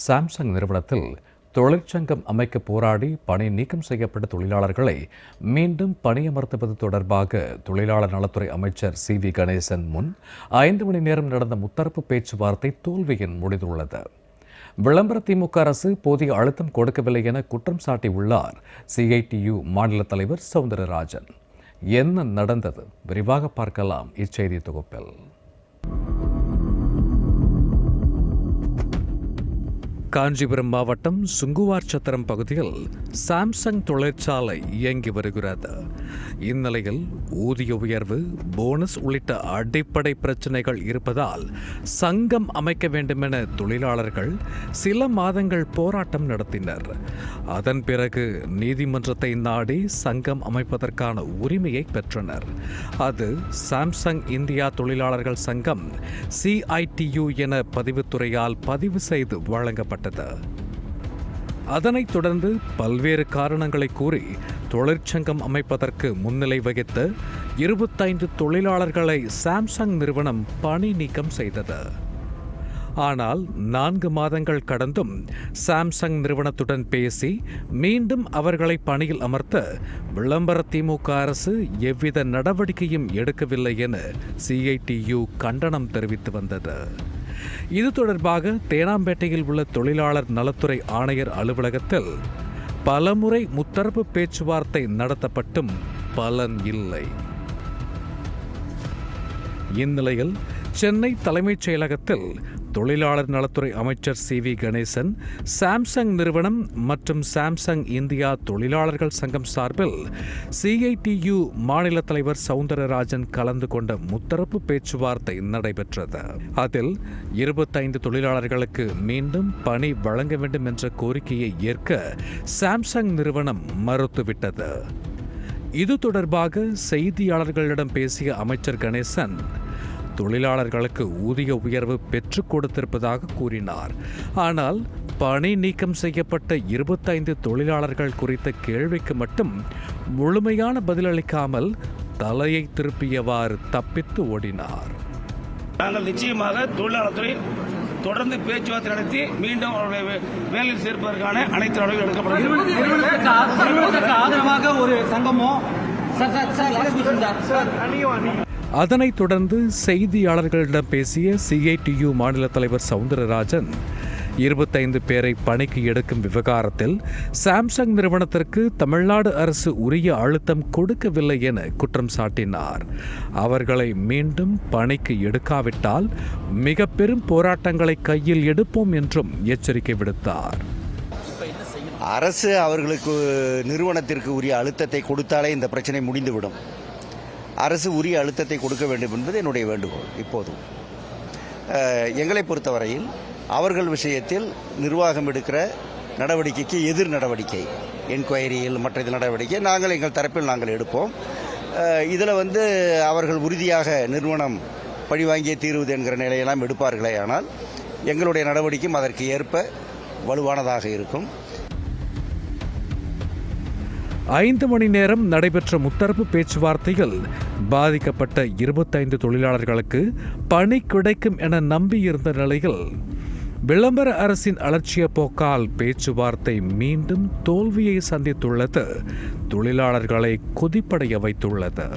Samsung நிறுவனத்தில் தொழிற்சங்கம் அமைக்க போராடி பணி நீக்கம் செய்யப்பட்ட தொழிலாளர்களை மீண்டும் பணியமர்த்துவது தொடர்பாக தொழிலாளர் நலத்துறை அமைச்சர் சி.வி. கணேசன் முன் 5 மணி நேரம் நடந்த முத்தரப்பு பேச்சுவார்த்தை தோல்வியில் முடிந்துள்ளது. விளம்பர திமுக அரசு போதிய அழுத்தம் கொடுக்கவில்லை என குற்றம் சாட்டியுள்ளார் CITU மாநில தலைவர் சவுந்தரராஜன். என்ன நடந்தது? விரிவாக பார்க்கலாம் இச்செய்தி தொகுப்பில். காஞ்சிபுரம் மாவட்டம் சுங்குவார் சத்திரம் பகுதியில் சாம்சங் தொழிற்சாலை இயங்கி வருகிறது. இந்நிலையில் ஊதிய உயர்வு, போனஸ் உள்ளிட்ட அடிப்படை பிரச்சினைகள் இருப்பதால் சங்கம் அமைக்க வேண்டுமென தொழிலாளர்கள் சில மாதங்கள் போராட்டம் நடத்தினர். அதன் பிறகு நீதிமன்றத்தை நாடி சங்கம் அமைப்பதற்கான உரிமையை பெற்றனர். அது சாம்சங் இந்தியா தொழிலாளர்கள் சங்கம் CITU என பதிவுத்துறையால் பதிவு செய்து வழங்கப்பட்டது. அதனைத் தொடர்ந்து பல்வேறு காரணங்களை கூறி தொழிற்சங்கம் அமைப்பதற்கு முன்னிலை வகித்த 25 தொழிலாளர்களை சாம்சங் நிறுவனம் பணி நீக்கம் செய்தது. ஆனால் 4 மாதங்கள் கடந்தும் சாம்சங் நிறுவனத்துடன் பேசி மீண்டும் அவர்களை பணியில் அமர்த்த விளம்பர திமுக அரசு எவ்வித நடவடிக்கையும் எடுக்கவில்லை என CITU கண்டனம் தெரிவித்து வந்தது. இது தொடர்பாக தேனாம்பேட்டையில் உள்ள தொழிலாளர் நலத்துறை ஆணையர் அலுவலகத்தில் பலமுறை முத்தரப்பு பேச்சுவார்த்தை நடத்தப்பட்டும் பலன் இல்லை. இந்நிலையில் சென்னை தலைமைச் செயலகத்தில் தொழிலாளர் நலத்துறை அமைச்சர் சி.வி. கணேசன், சாம்சங் நிறுவனம் மற்றும் சாம்சங் இந்தியா தொழிலாளர்கள் சங்கம் சார்பில் CITU மாநில தலைவர் சவுந்தரராஜன் கலந்து கொண்ட முத்தரப்பு பேச்சுவார்த்தை நடைபெற்றது. அதில் 25 தொழிலாளர்களுக்கு மீண்டும் பணி வழங்க வேண்டும் என்ற கோரிக்கையை ஏற்க சாம்சங் நிறுவனம் மறுத்துவிட்டது. இது தொடர்பாக செய்தியாளர்களிடம் பேசிய அமைச்சர் கணேசன், தொழிலாளர்களுக்கு ஊதிய உயர்வு பெற்றுக் கொடுத்திருப்பதாக கூறினார். ஆனால் பணி நீக்கம் செய்யப்பட்ட 25 தொழிலாளர்கள் குறித்த கேள்விக்கு மட்டும் முழுமையான பதிலளிக்காமல் தலையை திருப்பியவாறு தப்பித்து ஓடினார். நாங்கள் நிச்சயமாக தொழிலாளர்துறை தொடர்ந்து பேச்சுவார்த்தை நடத்தி மீண்டும் அவர்களை வேலையில் சேர்ப்பதற்கான அனைத்து நடவடிக்கைகள் எடுக்கப்படுகிறது. ஆதரவாக ஒரு சங்கமோ அதனைத் தொடர்ந்து செய்தியாளர்களிடம் பேசிய CITU மாநில தலைவர் சவுந்தரராஜன், 25 பேரை பணிக்கு எடுக்கும் விவகாரத்தில் சாம்சங் நிறுவனத்திற்கு தமிழ்நாடு அரசு உரிய அழுத்தம் கொடுக்கவில்லை என குற்றம் சாட்டினார். அவர்களை மீண்டும் பணிக்கு எடுக்காவிட்டால் மிக பெரும் போராட்டங்களை கையில் எடுப்போம் என்றும் எச்சரிக்கை விடுத்தார். அரசு அவர்களுக்கு நிறுவனத்திற்கு உரிய அழுத்தத்தை கொடுத்தாலே இந்த பிரச்சனை முடிந்துவிடும். அரசு உரிய அழுத்தத்தை கொடுக்க வேண்டும் என்பது என்னுடைய வேண்டுகோள். இப்போதும் எங்களை பொறுத்தவரையில் அவர்கள் விஷயத்தில் நிர்வாகம் எடுக்கிற நடவடிக்கைக்கு எதிர் நடவடிக்கை, என்கொயரியில் மற்ற நடவடிக்கை நாங்கள் எங்கள் தரப்பில் நாங்கள் எடுப்போம். இதில் அவர்கள் உறுதியாக நிறுவனம் பழிவாங்கிய தீர்வுது என்கிற நிலையெல்லாம் எடுப்பார்களே, ஆனால் எங்களுடைய நடவடிக்கையும் அதற்கு ஏற்ப வலுவானதாக இருக்கும். 5 மணி நேரம் நடைபெற்ற முத்தரப்பு பேச்சுவார்த்தையில் பாதிக்கப்பட்ட 25 தொழிலாளர்களுக்கு பணி கிடைக்கும் என நம்பியிருந்த நிலையில் விளம்பர அரசின் அலட்சிய போக்கால் பேச்சுவார்த்தை மீண்டும் தோல்வியை சந்தித்துள்ளது தொழிலாளர்களை கொதிப்படைய வைத்துள்ளது.